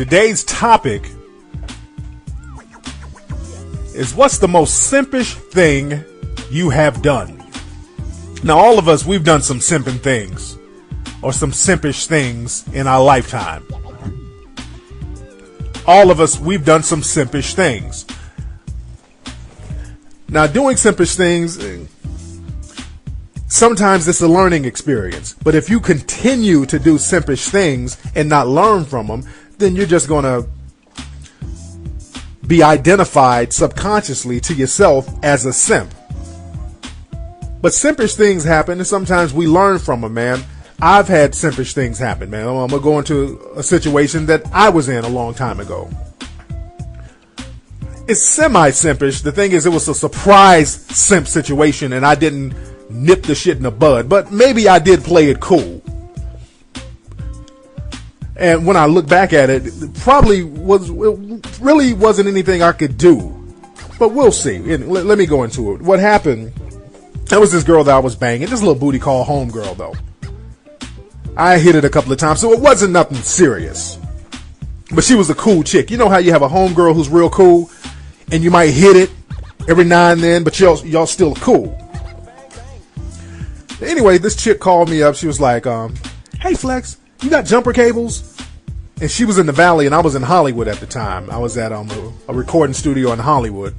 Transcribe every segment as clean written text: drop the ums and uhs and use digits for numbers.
Today's topic is what's the most simpish thing you have done? Now, all of us, we've done some simping things or some simpish things in our lifetime. All of us, we've done some simpish things. Now, doing simpish things, sometimes it's a learning experience. But if you continue to do simpish things and not learn from them, then you're just going to be identified subconsciously to yourself as a simp. But simpish things happen, and sometimes we learn from them, man. I've had simpish things happen, man. I'm going to go into a situation that I was in a long time ago. It's semi-simpish. The thing is, it was a surprise simp situation, and I didn't nip the shit in the bud. But maybe I did play it cool. And when I look back at it, it really wasn't anything I could do. But we'll see. Let me go into it. What happened, there was this girl that I was banging. This little booty call homegirl, though. I hit it a couple of times, so it wasn't nothing serious. But she was a cool chick. You know how you have a homegirl who's real cool, and you might hit it every now and then, but y'all still cool. Anyway, this chick called me up. She was like, hey, Flex, you got jumper cables? And she was in the Valley, and I was in Hollywood at the time. I was at a recording studio in Hollywood.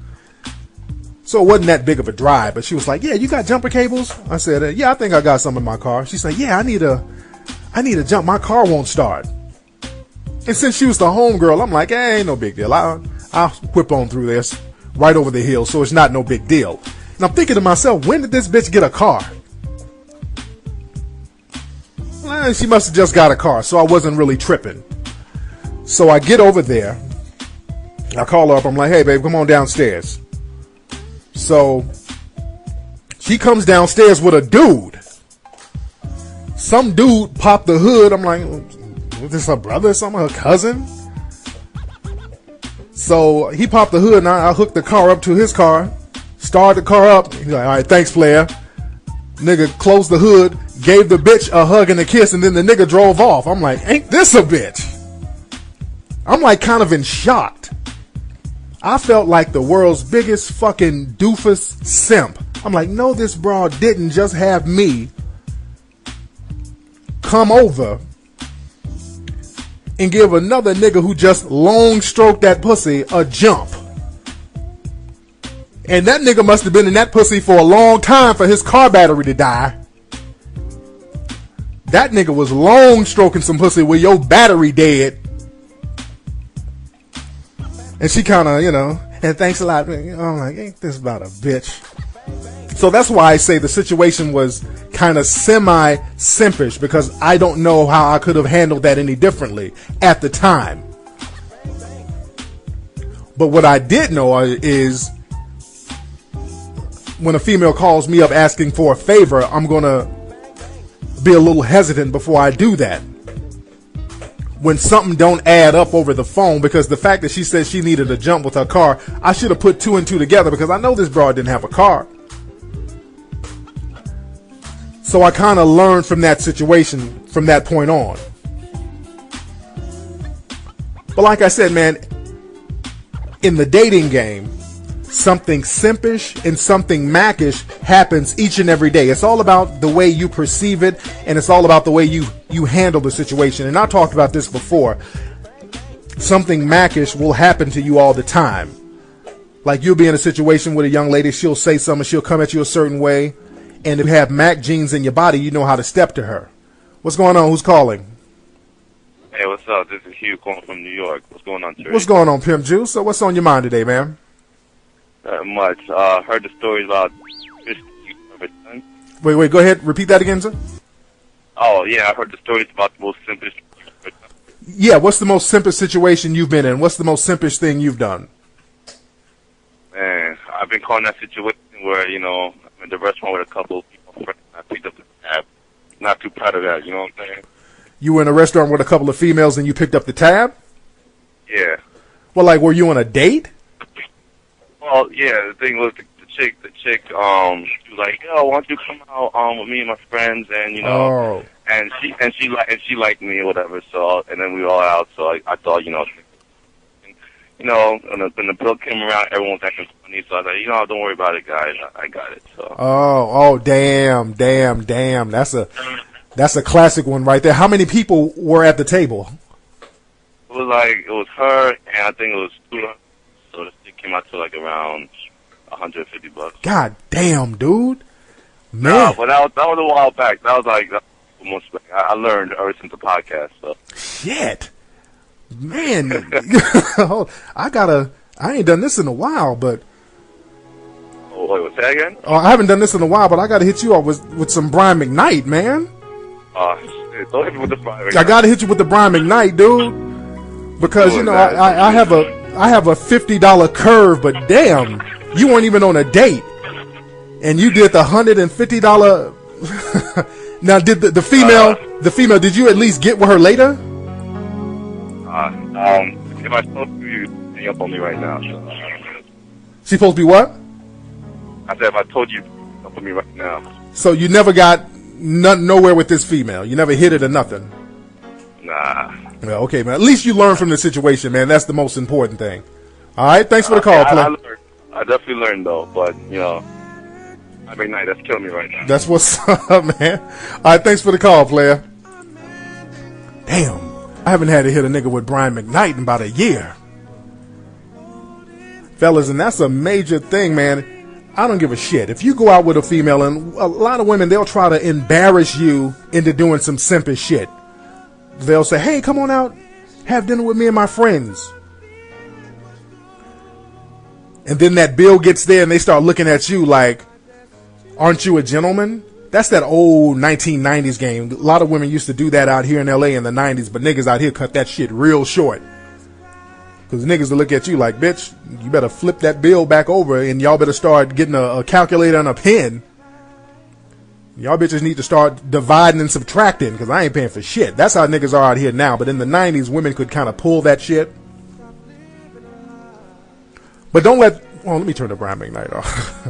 So it wasn't that big of a drive, but she was like, yeah, you got jumper cables? I said, yeah, I think I got some in my car. She said, yeah, I need a jump. My car won't start. And since she was the homegirl, I'm like, hey, ain't no big deal. I'll whip on through this right over the hill, so it's not no big deal. And I'm thinking to myself, when did this bitch get a car? Well, she must have just got a car, so I wasn't really tripping. So I get over there. I call her up. I'm like, hey, babe, come on downstairs. So she comes downstairs with a dude. Some dude popped the hood. I'm like, was this her brother or something? Her cousin? So he popped the hood, and I hooked the car up to his car. Started the car up. He's like, all right, thanks, player. Nigga closed the hood, gave the bitch a hug and a kiss, and then the nigga drove off. I'm like, ain't this a bitch? I'm like kind of in shock. I felt like the world's biggest fucking doofus simp. I'm like, no, this broad didn't just have me come over and give another nigga who just long stroked that pussy a jump. And that nigga must have been in that pussy for a long time for his car battery to die. That nigga was long stroking some pussy with your battery dead. And she kind of, and thanks a lot. I'm like, ain't this about a bitch? So that's why I say the situation was kind of semi-simpish, because I don't know how I could have handled that any differently at the time. But what I did know is when a female calls me up asking for a favor, I'm going to be a little hesitant before I do that. When something don't add up over the phone, because the fact that she said she needed a jump with her car, I should have put two and two together, because I know this broad didn't have a car. So I kind of learned from that situation from that point on. But like I said, man, in the dating game, something simpish and something mackish happens each and every day. It's all about the way you perceive it, and it's all about the way you handle the situation. And I talked about this before. Something mackish will happen to you all the time. Like, you'll be in a situation with a young lady, she'll say something, she'll come at you a certain way, and if you have Mac genes in your body, you know how to step to her. What's going on? Who's calling? Hey, what's up? This is Hugh calling from New York. What's going on, Tariq? What's going on, Pimp Juice? So what's on your mind today, man? Not much. Heard the stories about fish everything. Wait, go ahead. Repeat that again, sir. Oh, yeah, I heard the stories about the most simplest. Yeah, what's the most simplest situation you've been in? What's the most simplest thing you've done? Man, I've been caught in that situation where, I'm in the restaurant with a couple of people. I picked up the tab. Not too proud of that, you know what I'm saying? You were in a restaurant with a couple of females and you picked up the tab? Yeah. Well, like, were you on a date? Well, yeah, the thing was, the chick, she was like, yo, why don't you come out with me and my friends, and, she liked me or whatever. So and then we were all out. So I thought, when the bill came around, everyone was acting funny. So I was like, don't worry about it, guys. I got it. So. Oh, damn. That's a classic one right there. How many people were at the table? It was her, and I think it was two. So it came out to like around $150. God damn, dude. Man. No, but that was a while back. That was almost I learned ever since the podcast. So. Shit. Man. I ain't done this in a while, but. Oh, wait, what's that again? Oh, I haven't done this in a while, but I gotta hit you up with some Brian McKnight, man. Oh, shit. Don't hit me with the Brian McKnight. I gotta hit you with the Brian McKnight, dude. Because, I have a $50 curve, but damn, you weren't even on a date. And you did the $150. Now, did the female, did you at least get with her later? If I told you, hang up on me right now. So. She's supposed to be what? I said, if I told you, hang up on me right now. So you never got nowhere with this female? You never hit it or nothing? Nah. Well, okay, man. At least you learned from the situation, man. That's the most important thing. All right, thanks for the call, Play. I definitely learned, though, but, I mean, that's killing me right now. That's what's up, man. All right, thanks for the call, player. Damn. I haven't had to hit a nigga with Brian McKnight in about a year. Fellas, and that's a major thing, man. I don't give a shit. If you go out with a female, and a lot of women, they'll try to embarrass you into doing some simpish shit. They'll say, hey, come on out, have dinner with me and my friends. And then that bill gets there and they start looking at you like, aren't you a gentleman? That's that old 1990s game. A lot of women used to do that out here in LA in the 90s, but niggas out here cut that shit real short. Because niggas will look at you like, bitch, you better flip that bill back over and y'all better start getting a calculator and a pen. Y'all bitches need to start dividing and subtracting because I ain't paying for shit. That's how niggas are out here now. But in the 90s, women could kind of pull that shit. But don't let me turn the Brian McKnight off.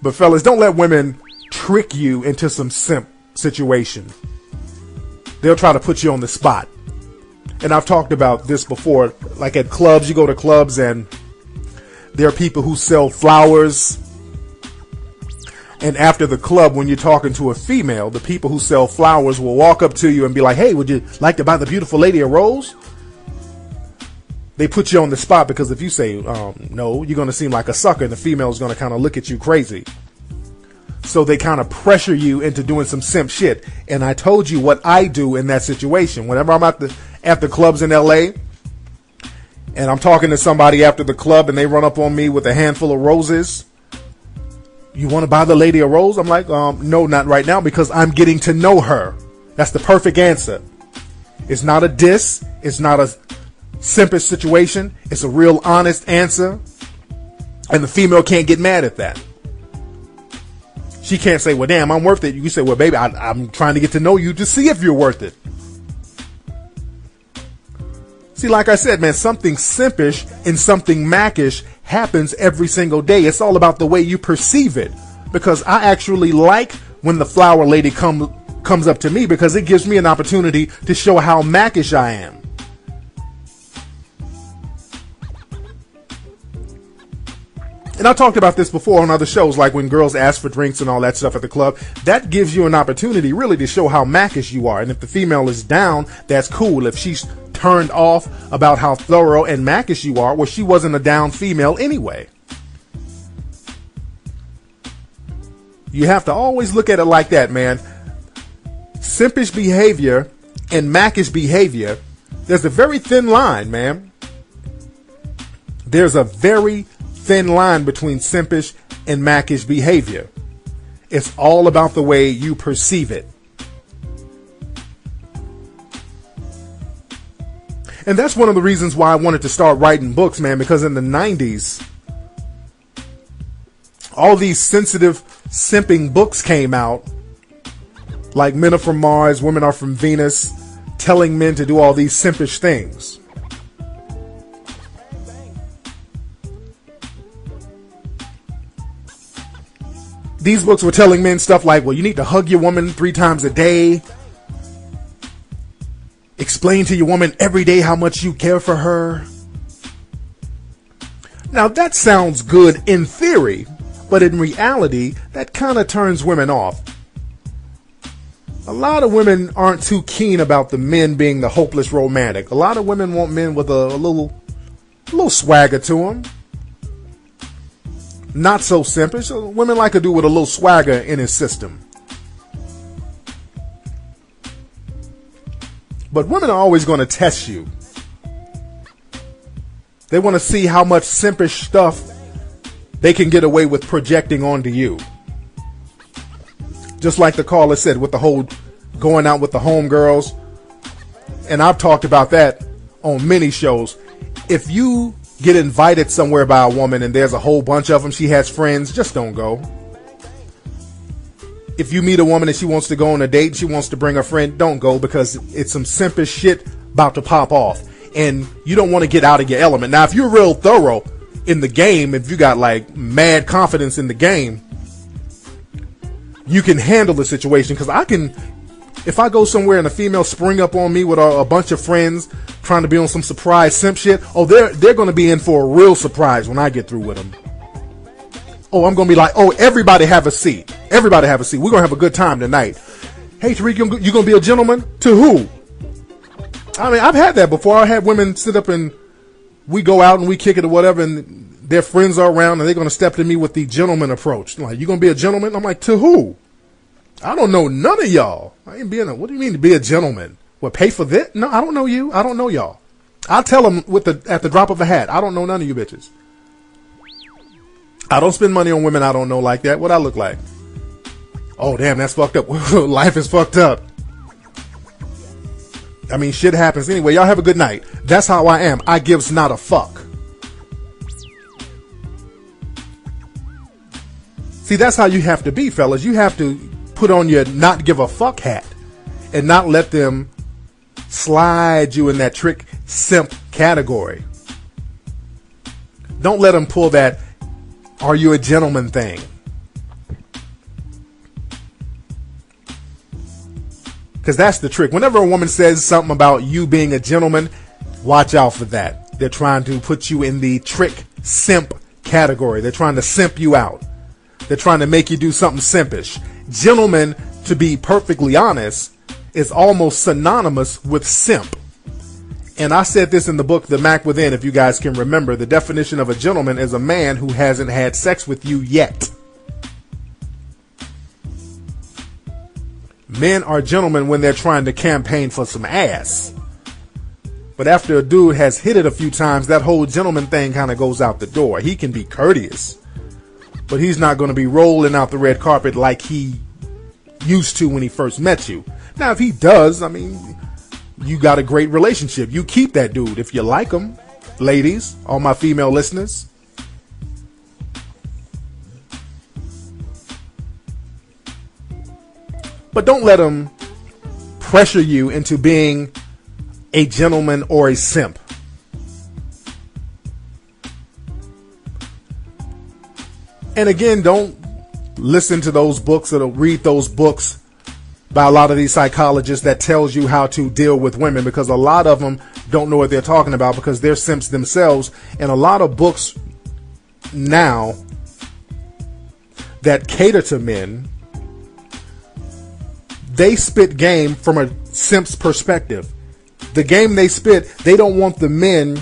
But fellas, don't let women trick you into some simp situation. They'll try to put you on the spot. And I've talked about this before. Like at clubs, you go to clubs and there are people who sell flowers. And after the club, when you're talking to a female, the people who sell flowers will walk up to you and be like, hey, would you like to buy the beautiful lady a rose? They put you on the spot because if you say no, you're going to seem like a sucker and the female is going to kind of look at you crazy. So they kind of pressure you into doing some simp shit. And I told you what I do in that situation. Whenever I'm at the clubs in LA and I'm talking to somebody after the club and they run up on me with a handful of roses. You want to buy the lady a rose? I'm like, no, not right now because I'm getting to know her. That's the perfect answer. It's not a diss. It's not a simpish situation. It's a real honest answer. And the female can't get mad at that. She can't say, well, damn, I'm worth it. You say, well, baby, I'm trying to get to know you to see if you're worth it. See, like I said, man, something simpish and something mackish happens every single day. It's all about the way you perceive it. Because I actually like when the flower lady comes up to me because it gives me an opportunity to show how mackish I am. And I talked about this before on other shows, like when girls ask for drinks and all that stuff at the club. That gives you an opportunity really to show how mackish you are. And if the female is down, that's cool. If she's turned off about how thorough and mackish you are, well, she wasn't a down female anyway. You have to always look at it like that, man. Simpish behavior and mackish behavior, there's a very thin line, man. There's a very thin line between simpish and mackish behavior. It's all about the way you perceive it. And that's one of the reasons why I wanted to start writing books, man, because in the 90s, all these sensitive simping books came out, like Men Are From Mars, Women Are From Venus, telling men to do all these simpish things. These books were telling men stuff like, well, you need to hug your woman 3 times a day. Explain to your woman every day how much you care for her. Now, that sounds good in theory, but in reality, that kind of turns women off. A lot of women aren't too keen about the men being the hopeless romantic. A lot of women want men with a little swagger to them. Not so simpish. Women like a dude with a little swagger in his system. But women are always going to test you. They want to see how much simpish stuff they can get away with projecting onto you. Just like the caller said with the whole going out with the homegirls. And I've talked about that on many shows. If you get invited somewhere by a woman and there's a whole bunch of them, she has friends, just don't go. If you meet a woman and she wants to go on a date and she wants to bring a friend, don't go, because it's some simpish shit about to pop off. And you don't want to get out of your element. Now, if you're real thorough in the game, if you got like mad confidence in the game, you can handle the situation. Because if I go somewhere and a female spring up on me with a bunch of friends trying to be on some surprise simp shit, oh, they're going to be in for a real surprise when I get through with them. Oh, I'm going to be like, oh, everybody have a seat. Everybody have a seat. We're going to have a good time tonight. Hey, Tariq, you going to be a gentleman? To who? I mean, I've had that before. I had women sit up and we go out and we kick it or whatever, and their friends are around and they're going to step to me with the gentleman approach. Like, you going to be a gentleman? I'm like, to who? I don't know none of y'all. I ain't being what do you mean to be a gentleman? What, pay for this? No, I don't know you. I don't know y'all. I'll tell them at the drop of a hat. I don't know none of you bitches. I don't spend money on women I don't know like that. What I look like? Oh, damn, that's fucked up. Life is fucked up. I mean, shit happens anyway. Y'all have a good night. That's how I am. I gives not a fuck. See, that's how you have to be, fellas. You have to put on your not give a fuck hat and not let them slide you in that trick simp category. Don't let them pull that are you a gentleman thing. Because that's the trick. Whenever a woman says something about you being a gentleman, watch out for that. They're trying to put you in the trick simp category. They're trying to simp you out. They're trying to make you do something simpish. Gentleman, to be perfectly honest, is almost synonymous with simp. And I said this in the book, The Mac Within, if you guys can remember. The definition of a gentleman is a man who hasn't had sex with you yet. Men are gentlemen when they're trying to campaign for some ass. But after a dude has hit it a few times, that whole gentleman thing kind of goes out the door. He can be courteous, but he's not going to be rolling out the red carpet like he used to when he first met you. Now, if he does, I mean, you got a great relationship. You keep that dude if you like him. Ladies, all my female listeners. But don't let him pressure you into being a gentleman or a simp. And again, don't listen to those books or read those books by a lot of these psychologists that tells you how to deal with women, because a lot of them don't know what they're talking about because they're simps themselves. And a lot of books now that cater to men, they spit game from a simp's perspective. The game they spit, they don't want the men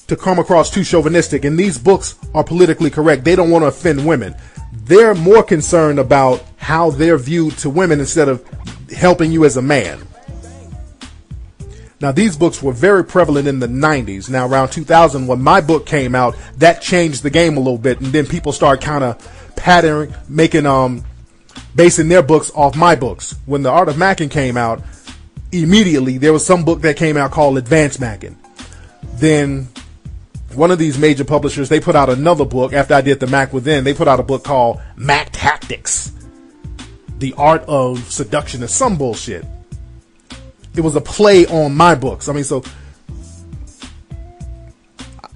to come across too chauvinistic. And these books are politically correct. They don't want to offend women. They're more concerned about how they're viewed to women instead of helping you as a man. Now, these books were very prevalent in the 90s. Now, around 2000, when my book came out, that changed the game a little bit. And then people started kind of patterning, basing their books off my books. When The Art of Macking came out, immediately there was some book that came out called Advanced Macking. Then one of these major publishers, they put out another book after I did The Mac Within. They put out a book called Mac Tactics, The Art of Seduction, or some bullshit. It was a play on my books. I mean, so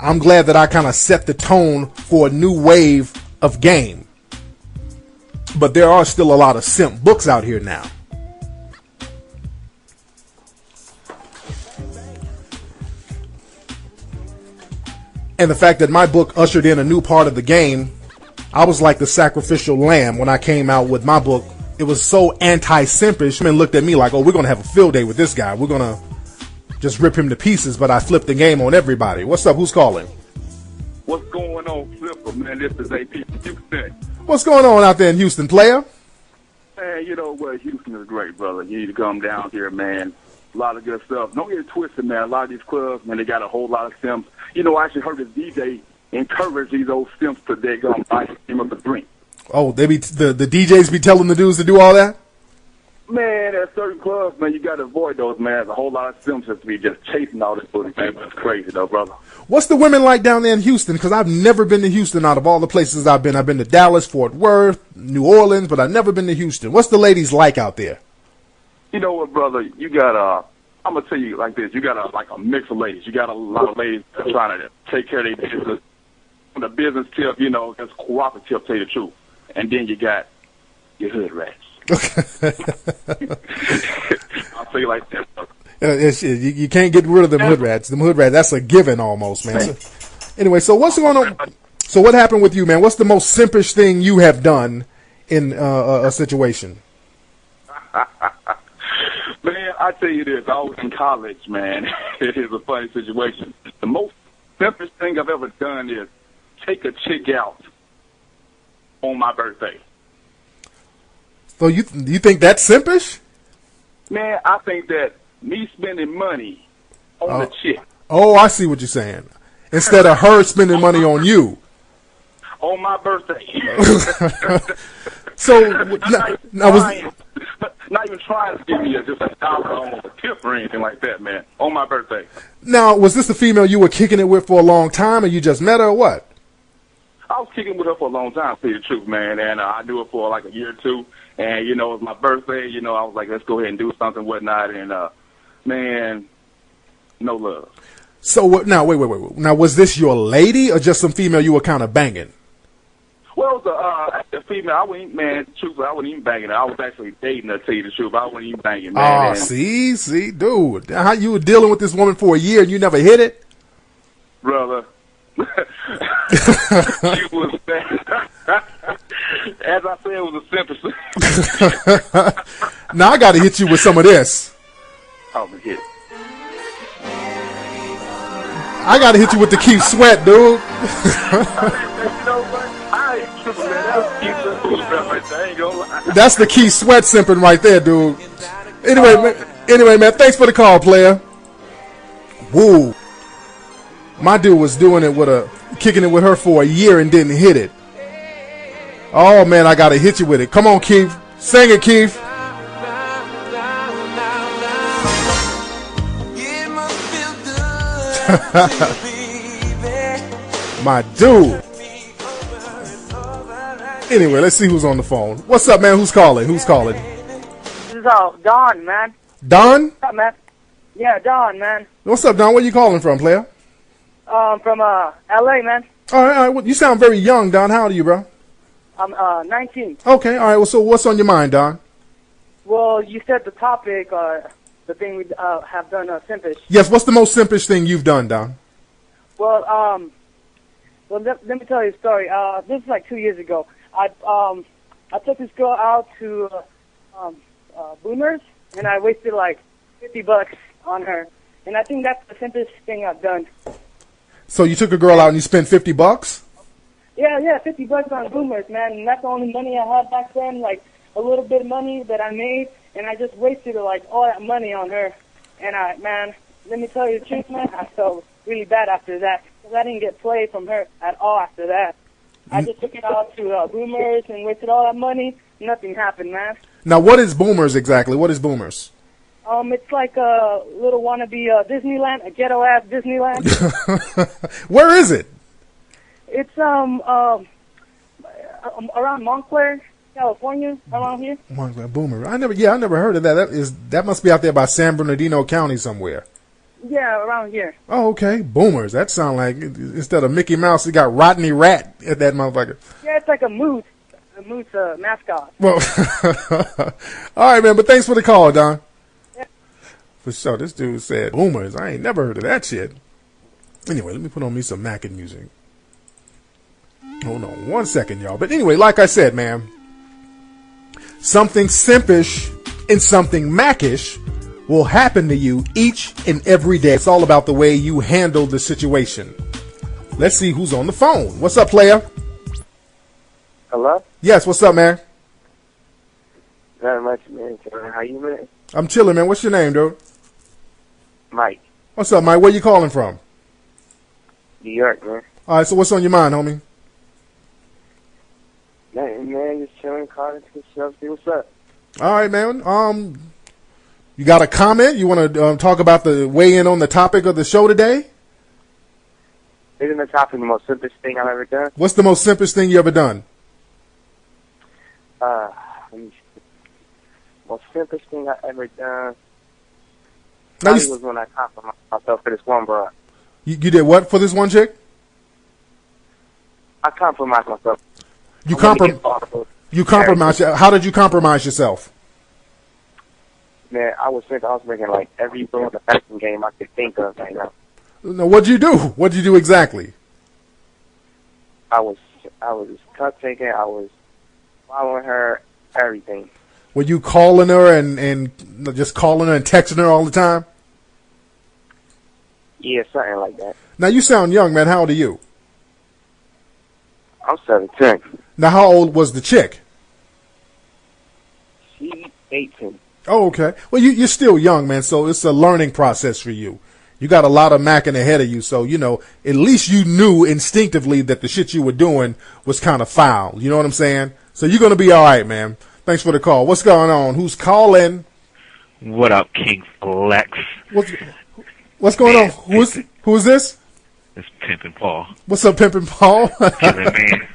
I'm glad that I kind of set the tone for a new wave of game. But there are still a lot of simp books out here now. And the fact that my book ushered in a new part of the game, I was like the sacrificial lamb when I came out with my book. It was so anti-simpish. Men looked at me like, oh, we're going to have a field day with this guy. We're going to just rip him to pieces. But I flipped the game on everybody. What's up? Who's calling? What's going on, Flipper, man? This is AP from Houston. What's going on out there in Houston, player? Man, you know what? Houston is great, brother. You need to come down here, man. A lot of good stuff. Don't get it twisted, man. A lot of these clubs, man, they got a whole lot of simps. You know, I actually heard this DJ encourage these old simps to they go and buy him up a drink. Oh, they be the DJs be telling the dudes to do all that? Man, at certain clubs, man, you got to avoid those, man. There's a whole lot of simps that be just chasing all this booty, man. But it's crazy, though, brother. What's the women like down there in Houston? Because I've never been to Houston out of all the places I've been. I've been to Dallas, Fort Worth, New Orleans, but I've never been to Houston. What's the ladies like out there? You know what, brother? You got I'm going to tell you like this. You got a mix of ladies. You got a lot of ladies that are trying to take care of their business. From the business tip, you know, that's cooperative, tell you the truth. And then you got your hood rats. I'll say it like that. You can't get rid of them hood rats. Them hood rats, that's a given almost, man. So, anyway, so what's going on? So what happened with you, man? What's the most simpish thing you have done in a situation? Man, I tell you this. I was in college, man. It is a funny situation. The most simplest thing I've ever done is take a chick out on my birthday. So you think that's simpish? Man, I think that me spending money on the chick. Oh, I see what you're saying. Instead of her spending money on you. On my birthday. So, not even trying to give me just $1 on a tip or anything like that, man. On my birthday. Now, was this the female you were kicking it with for a long time, or you just met her, or what? I was kicking with her for a long time, to tell you the truth, man, and I knew her for like a year or two. And, you know, it was my birthday, you know, I was like, let's go ahead and do something, whatnot, and, man, no love. So, now, wait. Now, was this your lady, or just some female you were kind of banging? Well, it was a female. I wasn't, man, truthfully, I wasn't even banging her. I was actually dating her, to tell you the truth. I wasn't even banging, man. Oh, see, dude. How you were dealing with this woman for a year and you never hit it? Brother. She was bad. As I said, it was a simple. Now I got to hit you with some of this. Oh, hit. I got to hit you with the Keith Sweat, dude. You know what? I ain't tripping, man. I ain't gonna lie. That's the Keith Sweat simping right there, dude. Anyway, man, thanks for the call, player. Woo. My dude was doing it kicking it with her for a year and didn't hit it. Oh, man, I got to hit you with it. Come on, Keith. Sing it, Keith. My dude. Anyway, let's see who's on the phone. What's up, man? Who's calling? This is Don, man. Don? What's up, man? Yeah, Don, man. What's up, Don? Where you calling from, player? From LA, man. All right. Well, you sound very young, Don. How old are you, bro? I'm 19. Okay, all right. Well, so what's on your mind, Don? Well, you said the topic, the thing we have done, simpish. Yes, what's the most simpish thing you've done, Don? Well, let me tell you a story. This is like 2 years ago. I took this girl out to Boomers, and I wasted like $50 on her. And I think that's the simplest thing I've done. So you took a girl out and you spent $50? Yeah, $50 on Boomers, man. And that's the only money I had back then, like a little bit of money that I made, and I just wasted like all that money on her. And man, let me tell you the truth, man, I felt really bad after that, because I didn't get play from her at all after that. I just took it out to Boomers and wasted all that money. Nothing happened, man. Now, what is Boomers exactly? What is Boomers? It's like a little wannabe Disneyland, a ghetto-ass Disneyland. Where is it? It's around Montclair, California, around here. Montclair, Boomer. I never heard of that. That must be out there by San Bernardino County somewhere. Yeah, around here. Oh, okay. Boomers. That sound like, instead of Mickey Mouse, it got Rodney Rat at that motherfucker. Yeah, it's like a mood. Moose mascot. Well, all right, man. But thanks for the call, Don. Yeah. For sure. This dude said boomers. I ain't never heard of that shit. Anyway, let me put on me some Mackin music. Hold on 1 second, y'all. But anyway, like I said, man, something simpish and something Mackish will happen to you each and every day. It's all about the way you handle the situation. Let's see who's on the phone. What's up, player? Hello? Yes, what's up, man? Not much, man. How you, man? I'm chilling, man. What's your name, dude? Mike. What's up, Mike? Where you calling from? New York, man. All right, so what's on your mind, homie? Nothing, man. Just chilling, calling to yourself, see what's up. All right, man. You got a comment? You want to talk about the weigh in on the topic of the show today? Isn't the topic the most simplest thing I've ever done? What's the most simplest thing you ever done? Let me see. Most simplest thing I ever done probably was when I compromised myself for this one broad. You did what for this one chick? I compromised myself. You compromised. How did you compromise yourself? Man, I was making like every rule in the passing game I could think of right now. No, what'd you do? What'd you do exactly? I was cut taking. I was following her, everything. Were you calling her and just calling her and texting her all the time? Yeah, something like that. Now you sound young, man. How old are you? I'm 17. Now how old was the chick? She's 18. Oh, okay. Well, you're still young, man. So it's a learning process for you. You got a lot of macking ahead of you, so, you know, at least you knew instinctively that the shit you were doing was kind of foul. You know what I'm saying? So you're going to be all right, man. Thanks for the call. What's going on? Who's calling? What up, King Flex? What's going on? Who's this? It's Pimpin' Paul. What's up, Pimpin' Paul? Chillin', man.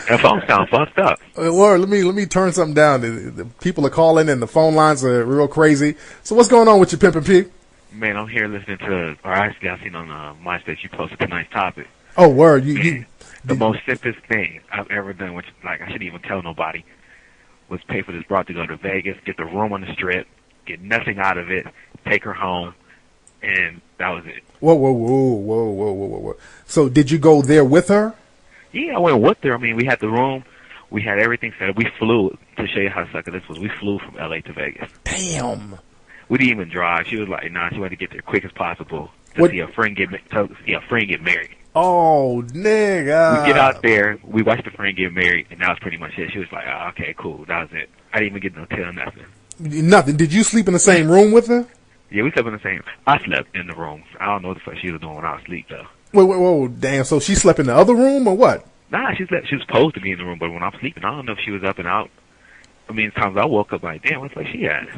That phone sound fucked up. Lord, let me turn something down. The people are calling and the phone lines are real crazy. So what's going on with your Pimpin' P? Man, I'm here listening to, or actually I seen on MySpace you posted tonight's topic. Oh, word. The most simplest thing I've ever done, which like I shouldn't even tell nobody, was pay for this broad to go to Vegas, get the room on the strip, get nothing out of it, take her home, and that was it. Whoa. So did you go there with her? Yeah, I went with her. I mean, we had the room, we had everything set up. We flew, to show you how sucker this was, we flew from LA to Vegas. Damn. We didn't even drive. She was like, nah, she wanted to get there quick as possible to see a friend get married. Oh, nigga. We get out there, we watched the friend get married, and that was pretty much it. She was like, oh, okay, cool, that was it. I didn't even get no tell nothing. Nothing. Did you sleep in the same room with her? Yeah, we slept in the same. I slept in the room. I don't know what the fuck she was doing when I was asleep, though. Whoa, damn. So she slept in the other room or what? Nah, she was supposed to be in the room, but when I was sleeping, I don't know if she was up and out. I mean, times I woke up like, damn, what's like she at?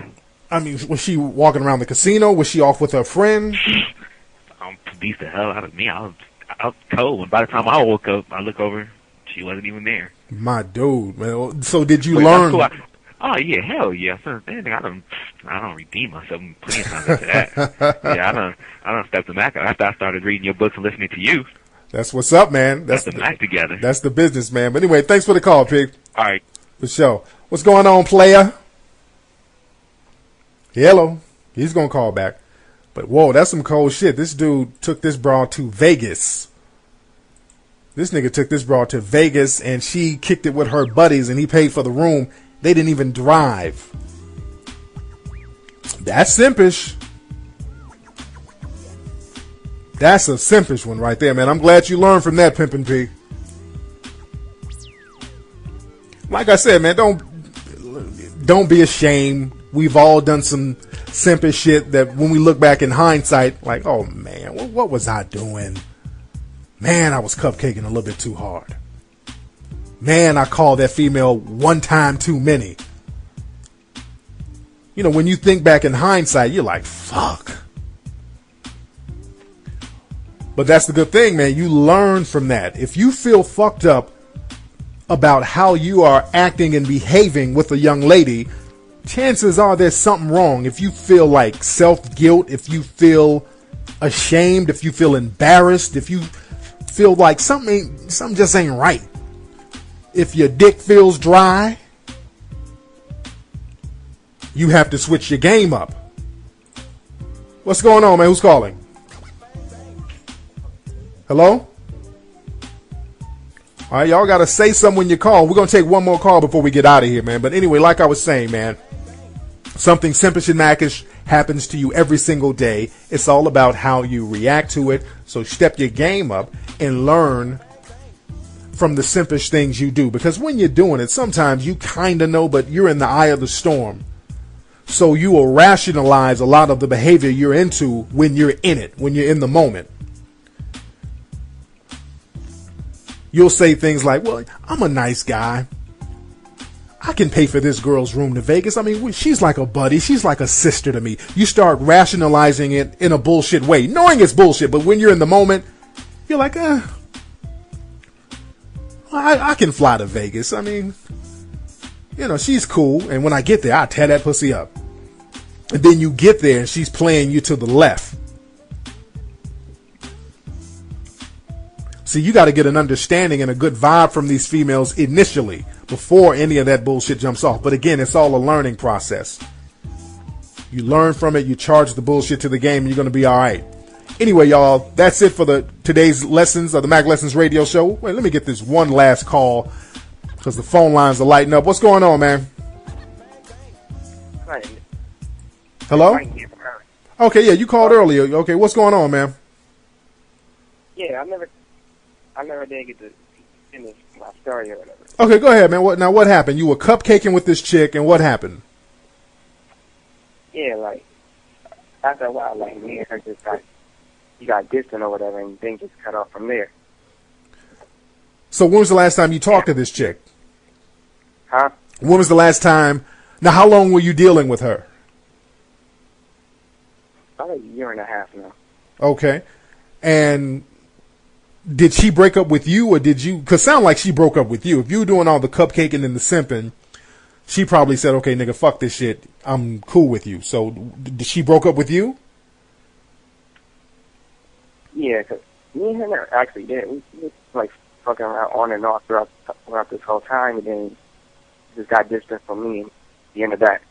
I mean, was she walking around the casino? Was she off with her friend? Beat the hell out of me. I was cold. And by the time I woke up, I look over, she wasn't even there. My dude, man. So did you learn? Cool. Oh yeah, hell yeah. So, I don't redeem myself plenty of times after that. Yeah, I don't step the Mac after I started reading your books and listening to you. That's what's up, man. That's the Mac together. That's the business, man. But anyway, thanks for the call, Pig. All right. For sure. What's going on, player? Hello. He's gonna call back. But whoa, that's some cold shit. This dude took this broad to Vegas. This nigga took this broad to Vegas and she kicked it with her buddies and he paid for the room. They didn't even drive. That's simpish. That's a simpish one right there, man. I'm glad you learned from that, Pimpin' P. Like I said, man, don't be ashamed. We've all done some simpish shit that when we look back in hindsight, like, oh man, what was I doing? Man, I was cupcaking a little bit too hard. Man, I called that female one time too many. You know, when you think back in hindsight, you're like, fuck. But that's the good thing, man. You learn from that. If you feel fucked up about how you are acting and behaving with a young lady, chances are there's something wrong. If you feel like self-guilt, if you feel ashamed, if you feel embarrassed, if you feel like something just ain't right, if your dick feels dry, you have to switch your game up. What's going on, man? Who's calling? Hello? All right, y'all got to say something when you call. We're going to take one more call before we get out of here, man. But anyway, like I was saying, man, something simpish and mackish happens to you every single day. It's all about how you react to it. So step your game up and learn from the simpish things you do. Because when you're doing it, sometimes you kind of know, but you're in the eye of the storm. So you will rationalize a lot of the behavior you're into when you're in it, when you're in the moment. You'll say things like, well, I'm a nice guy. I can pay for this girl's room to Vegas. I mean, she's like a buddy. She's like a sister to me. You start rationalizing it in a bullshit way, knowing it's bullshit. But when you're in the moment, you're like, I can fly to Vegas. I mean, you know, she's cool. And when I get there, I'll tear that pussy up. And then you get there and she's playing you to the left. See, you got to get an understanding and a good vibe from these females initially before any of that bullshit jumps off. But again, it's all a learning process. You learn from it. You charge the bullshit to the game and you're going to be all right. Anyway, y'all, that's it for today's lessons of the Mac Lessons Radio Show. Wait, let me get this one last call because the phone lines are lighting up. What's going on, man? Hello? Okay, yeah, you called earlier. Okay, what's going on, man? Yeah, I never did get to finish my story or whatever. Okay, go ahead, man. What happened? You were cupcaking with this chick, and what happened? Yeah, like, after a while, like, me and her just got distant or whatever, and things just cut off from there. So when was the last time you talked to this chick? Huh? When was the last time? Now, how long were you dealing with her? About a year and a half now. Okay. And did she break up with you, or did you? Because sound like she broke up with you. If you were doing all the cupcaking and the simping, she probably said, okay, nigga, fuck this shit. I'm cool with you. So did she broke up with you? Yeah, because me and her never actually did. We like fucking around on and off throughout this whole time, and then just got distant from me at the end of that.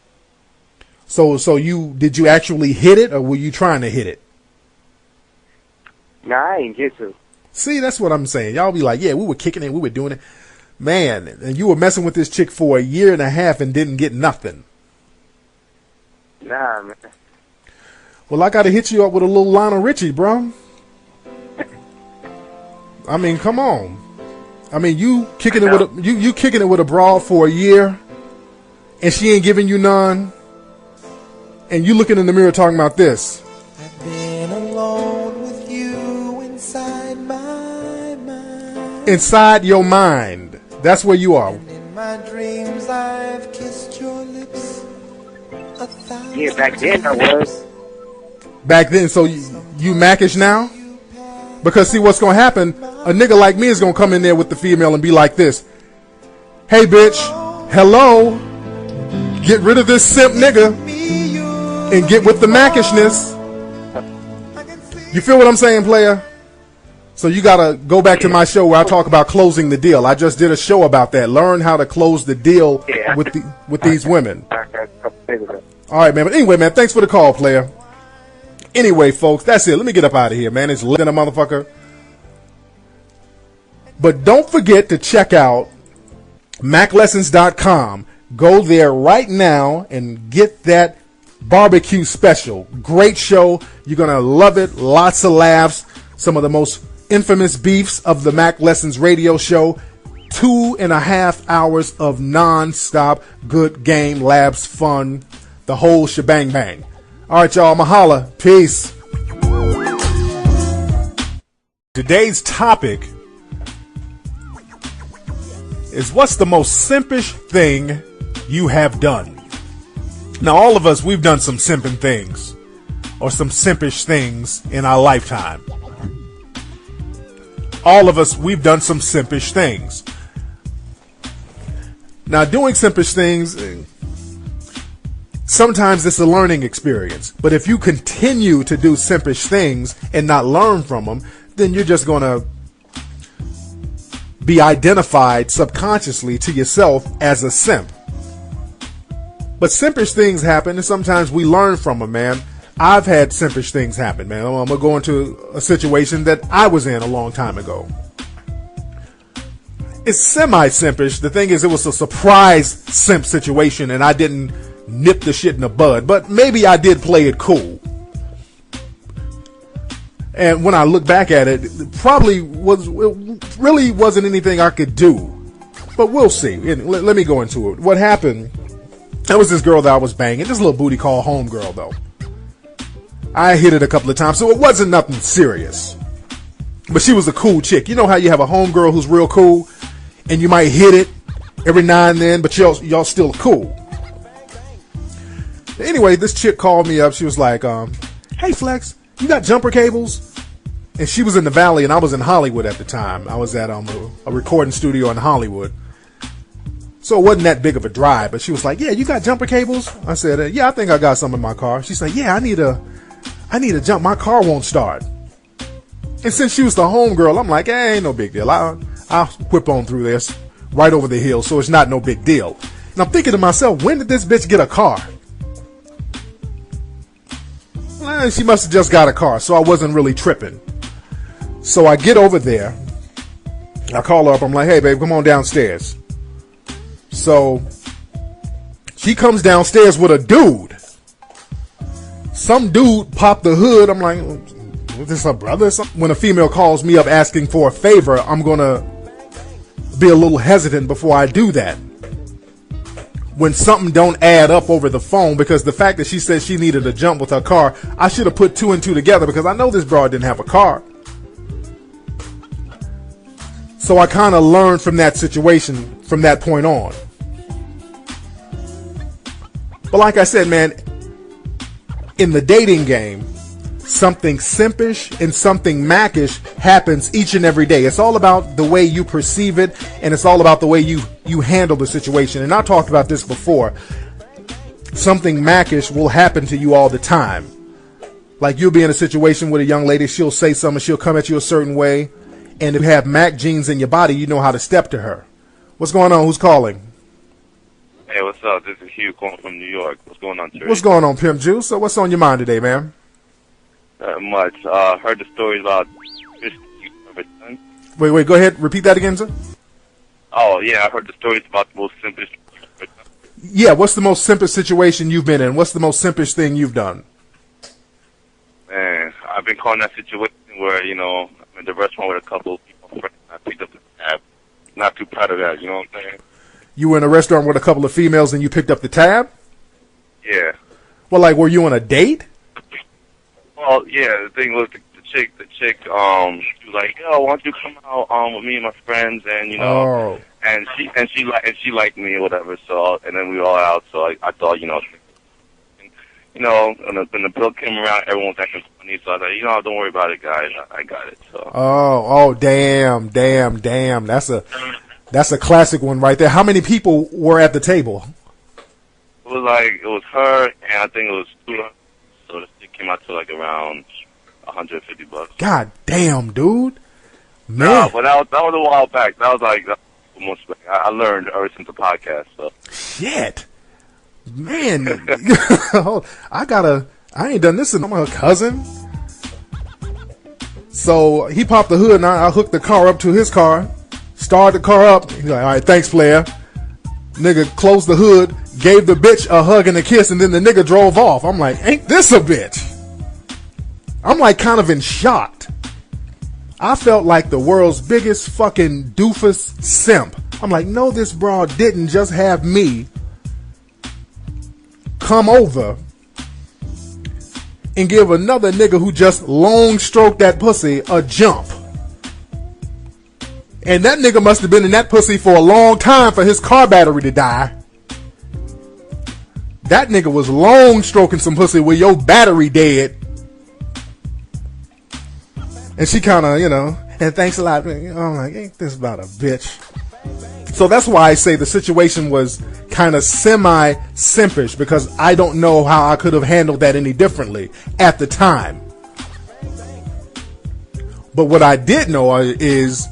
So did you actually hit it, or were you trying to hit it? Nah, I ain't get to. See, that's what I'm saying. Y'all be like, yeah, we were kicking it, we were doing it. Man, and you were messing with this chick for a year and a half and didn't get nothing. Nah, man. Well, I got to hit you up with a little Lionel Richie, bro. I mean, come on. I mean, you kicking it with a broad for a year, and she ain't giving you none, and you looking in the mirror talking about this. I've been alone with you inside my mind. Inside your mind. That's where you are. And in my dreams I've kissed your lips 1,000 Yeah, back then I was. Back then, so you mackish now? Because see what's going to happen, a nigga like me is going to come in there with the female and be like this. Hey, bitch. Hello. Get rid of this simp nigga and get with the mackishness. You feel what I'm saying, player? So you got to go back to my show where I talk about closing the deal. I just did a show about that. Learn how to close the deal with these women. All right, man. But anyway, man, thanks for the call, player. Anyway, folks, that's it. Let me get up out of here, man. It's lit in a motherfucker. But don't forget to check out MacLessons.com. Go there right now and get that barbecue special. Great show. You're going to love it. Lots of laughs. Some of the most infamous beefs of the Mac Lessons radio show. 2.5 hours of non-stop good game, labs, fun. The whole shebang bang. All right, y'all. Mahala. Peace. Today's topic is what's the most simpish thing you have done? Now, all of us, we've done some simping things or some simpish things in our lifetime. All of us, we've done some simpish things. Now, doing simpish things, sometimes it's a learning experience. But if you continue to do simpish things and not learn from them, then you're just going to be identified subconsciously to yourself as a simp. But simpish things happen, and sometimes we learn from them, man. I've had simpish things happen, man. I'm going to go into a situation that I was in a long time ago. It's semi-simpish. The thing is, it was a surprise simp situation, and I didn't nip the shit in the bud. But maybe I did play it cool. And when I look back at it, it really wasn't anything I could do. But we'll see. Let me go into it. What happened, that was this girl that I was banging. This little booty call homegirl, though. I hit it a couple of times, so it wasn't nothing serious. But she was a cool chick. You know how you have a homegirl who's real cool, and you might hit it every now and then, but y'all still cool. Anyway, this chick called me up. She was like, hey, Flex, you got jumper cables? And she was in the Valley, and I was in Hollywood at the time. I was at a recording studio in Hollywood. So it wasn't that big of a drive, but she was like, yeah, you got jumper cables? I said, yeah, I think I got some in my car. She said, yeah, I need a jump. My car won't start. And since she was the homegirl, I'm like, hey, ain't no big deal. I'll whip on through this right over the hill, so it's not no big deal. And I'm thinking to myself, when did this bitch get a car? Well, she must have just got a car, so I wasn't really tripping. So I get over there. I call her up. I'm like, hey, babe, come on downstairs. So she comes downstairs with a dude. Some dude popped the hood. I'm like, is this her brother or something? When a female calls me up asking for a favor, I'm going to be a little hesitant before I do that. When something don't add up over the phone, because the fact that she said she needed a jump with her car, I should have put two and two together because I know this broad didn't have a car. So I kind of learned from that situation from that point on. But like I said, man, in the dating game, something simpish and something mackish happens each and every day. It's all about the way you perceive it, and it's all about the way you handle the situation. And I talked about this before. Something mackish will happen to you all the time. Like you'll be in a situation with a young lady, she'll say something, she'll come at you a certain way, and if you have Mac genes in your body, you know how to step to her. What's going on? Who's calling? Hey, what's up? This is Hugh calling from New York. What's going on, Tariq? What's going on, Pimp Juice? So what's on your mind today, man? Not much. Heard the stories about fish you've ever done. Wait, go ahead. Repeat that again, sir. Oh, yeah, I heard the stories about the most simplest you've ever done. Yeah, what's the most simplest situation you've been in? What's the most simplest thing you've done? Man, I've been caught in that situation where, I'm in the restaurant with a couple of people, friends, I picked up the tab. Not too proud of that, you know what I'm saying? You were in a restaurant with a couple of females and you picked up the tab? Yeah. Well, like, were you on a date? Well, yeah, the thing was the chick, she was like, yo, why don't you come out with me and my friends, and and she liked me or whatever. So, and then we were all out. So I thought, when the bill came around, everyone was acting funny. So I thought, don't worry about it, guys. I got it. So. Oh, damn. That's a classic one right there. How many people were at the table? It was her, and I think it was two. So it came out to around $150. God damn, dude. Man. No, but that was a while back. That was almost. I learned ever since the podcast. So. Shit, man. I ain't done this in my cousin. So he popped the hood, and I hooked the car up to his car. Started the car up. He's like, all right, thanks, player. Nigga closed the hood, gave the bitch a hug and a kiss, and then the nigga drove off. I'm like, ain't this a bitch? I'm kind of in shock. I felt like the world's biggest fucking doofus simp. I'm like, no, this broad didn't just have me come over and give another nigga who just long stroked that pussy a jump. And that nigga must have been in that pussy for a long time for his car battery to die. That nigga was long stroking some pussy with your battery dead. And she kind of, and thanks a lot. I'm like, ain't this about a bitch? So that's why I say the situation was kind of semi-simpish, because I don't know how I could have handled that any differently at the time. But what I did know is